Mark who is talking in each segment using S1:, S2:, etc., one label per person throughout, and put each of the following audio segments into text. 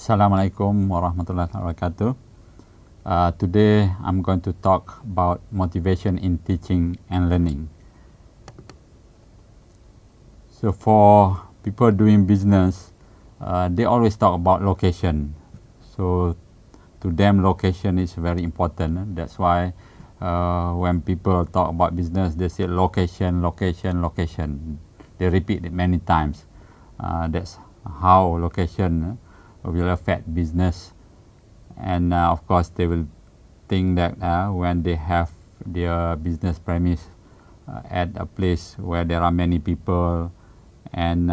S1: Assalamualaikum warahmatullahi wabarakatuh. Today I'm going to talk about motivation in teaching and learning. So for people doing business, they always talk about location. So to them location is very important. That's why when people talk about business, they say location, location, location. They repeat it many times. That's how location will affect business, and of course they will think that when they have their business premise at a place where there are many people and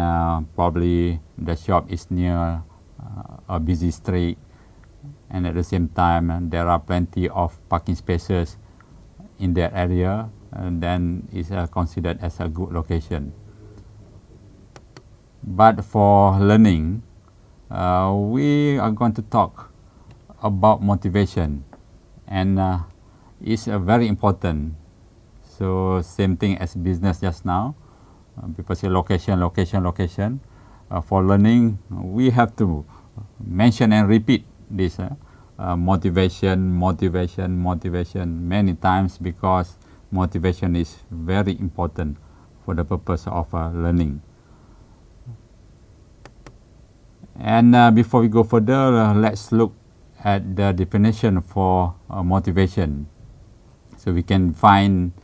S1: probably the shop is near a busy street, and at the same time there are plenty of parking spaces in that area, and then it's considered as a good location. But for learning, we are going to talk about motivation, and it's very important. So same thing as business just now. People say location, location, location. For learning, we have to mention and repeat this motivation, motivation, motivation many times, because motivation is very important for the purpose of learning. And before we go further, let's look at the definition for motivation. So we can find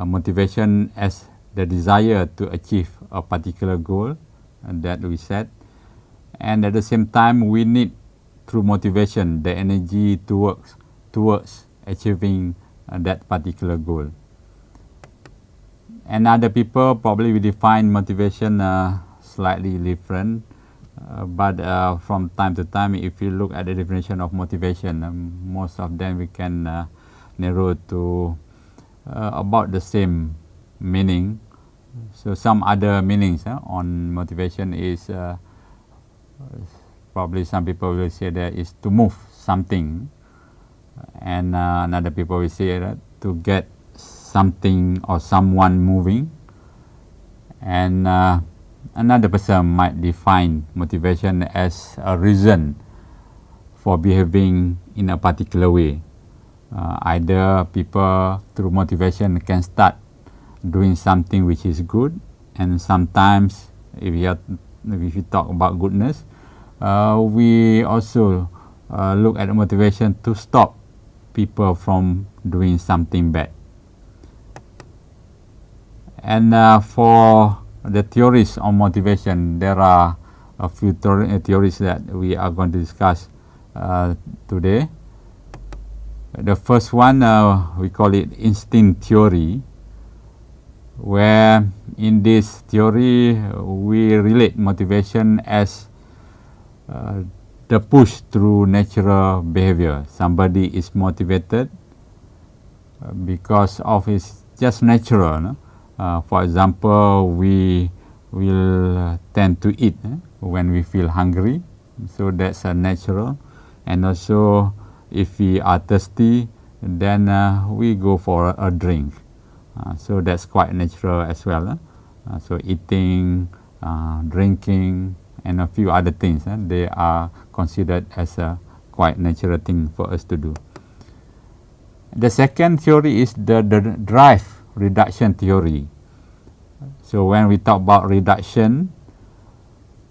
S1: motivation as the desire to achieve a particular goal that we set, and at the same time we need, through motivation, the energy to work towards achieving that particular goal. And other people probably will define motivation slightly different. But from time to time, if you look at the definition of motivation, most of them we can narrow to about the same meaning. So some other meanings on motivation is probably some people will say that is to move something, and another people will say that to get something or someone moving, and another person might define motivation as a reason for behaving in a particular way. Either people through motivation can start doing something which is good, and sometimes if you talk about goodness, we also look at motivation to stop people from doing something bad. And for the theories on motivation, there are a few theories that we are going to discuss today. The first one, we call it instinct theory, where in this theory we relate motivation as the push through natural behavior. Somebody is motivated because of his just natural. No? For example, we will tend to eat when we feel hungry, so that's natural. And also, if we are thirsty, then we go for a drink. So that's quite natural as well. So eating, drinking, and a few other things, they are considered as a quite natural thing for us to do. The second theory is the drive reduction theory. So when we talk about reduction,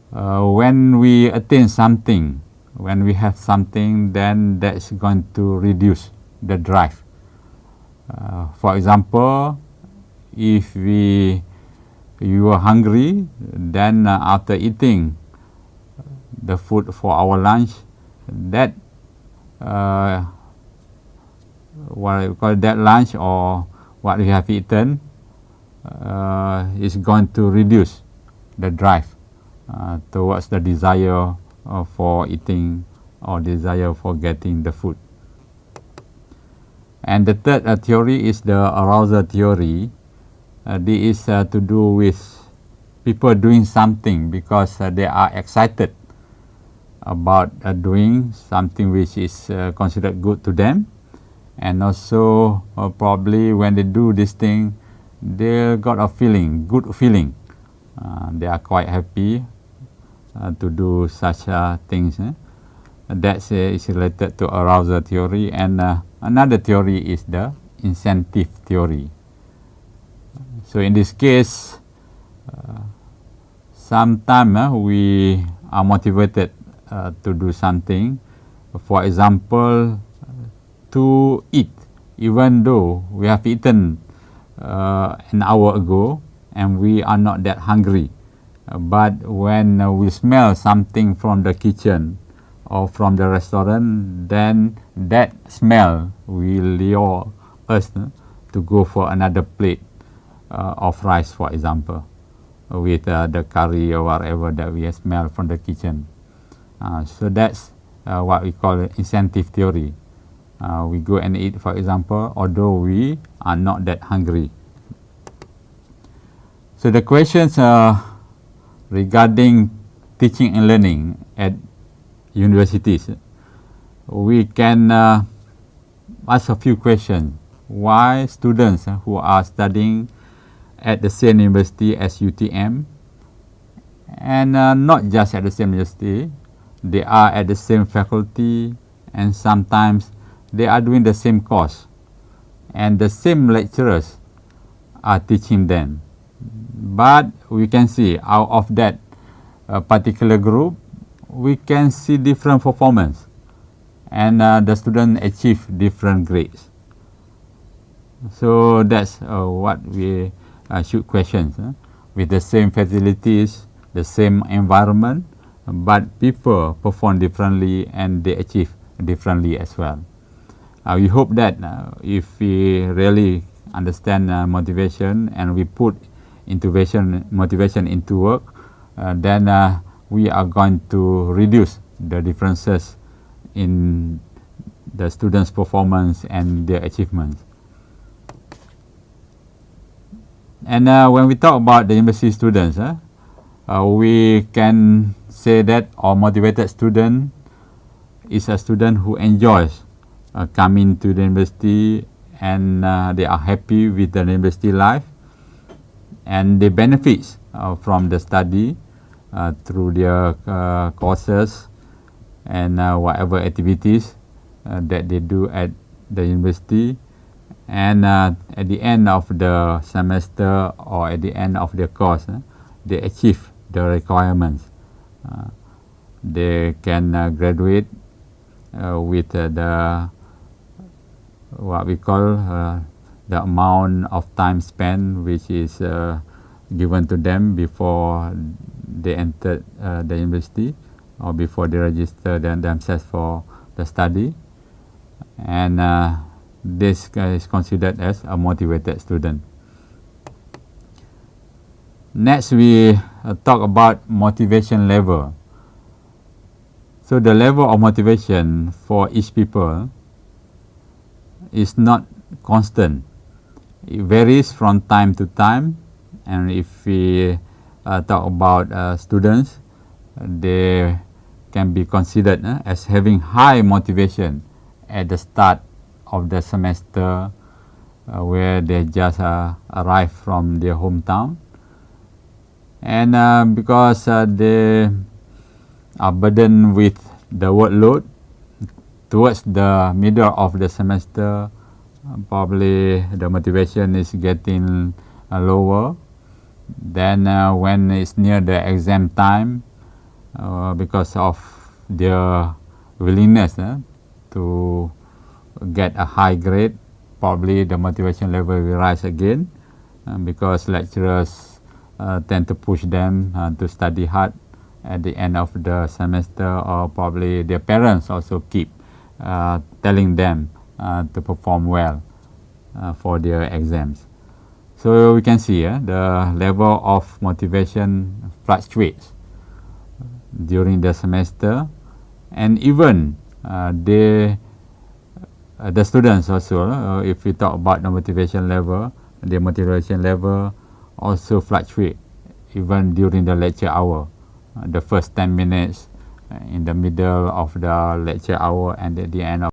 S1: when we attain something, when we have something, then that's going to reduce the drive. For example, if you are hungry, then after eating the food for our lunch, that what we call that lunch or what we have eaten is going to reduce the drive towards the desire for eating or desire for getting the food. And the third theory is the arousal theory. This is to do with people doing something because they are excited about doing something which is considered good to them, and also probably when they do this thing, they got a feeling, good feeling. They are quite happy to do such things. That is related to arousal theory, and another theory is the incentive theory. So in this case, sometimes we are motivated to do something. For example, to eat, even though we have eaten an hour ago and we are not that hungry. But when we smell something from the kitchen or from the restaurant, then that smell will lure us to go for another plate of rice, for example, with the curry or whatever that we smell from the kitchen. So that's what we call incentive theory. We go and eat, for example, although we are not that hungry. So the questions regarding teaching and learning at universities, we can ask a few questions. Why students who are studying at the same university as UTM, and not just at the same university, they are at the same faculty, and sometimes they are doing the same course, and the same lecturers are teaching them. But we can see out of that particular group, we can see different performance, and the students achieve different grades. So that's what we should question. With the same facilities, the same environment, but people perform differently and they achieve differently as well. We hope that if we really understand motivation and we put motivation into work, then we are going to reduce the differences in the students' performance and their achievements. And when we talk about the university students, we can say that our motivated student is a student who enjoys coming to the university, and they are happy with the university life, and they benefit from the study through their courses and whatever activities that they do at the university. And at the end of the semester or at the end of their course, they achieve the requirements. They can graduate with the what we call the amount of time spent which is given to them before they enter the university or before they register themselves for the study, and this is considered as a motivated student. Next, we talk about motivation level. So the level of motivation for each people is not constant. It varies from time to time, and if we talk about students, they can be considered as having high motivation at the start of the semester, where they just arrived from their hometown, and because they are burdened with the workload towards the middle of the semester, probably the motivation is getting lower. Then when it's near the exam time, because of their willingness to get a high grade, probably the motivation level will rise again, because lecturers tend to push them to study hard at the end of the semester, or probably their parents also keep telling them to perform well for their exams. So we can see the level of motivation fluctuates during the semester, and even the students also, if we talk about the motivation level, the motivation level also fluctuate even during the lecture hour. The first 10 minutes, in the middle of the lecture hour, and at the end of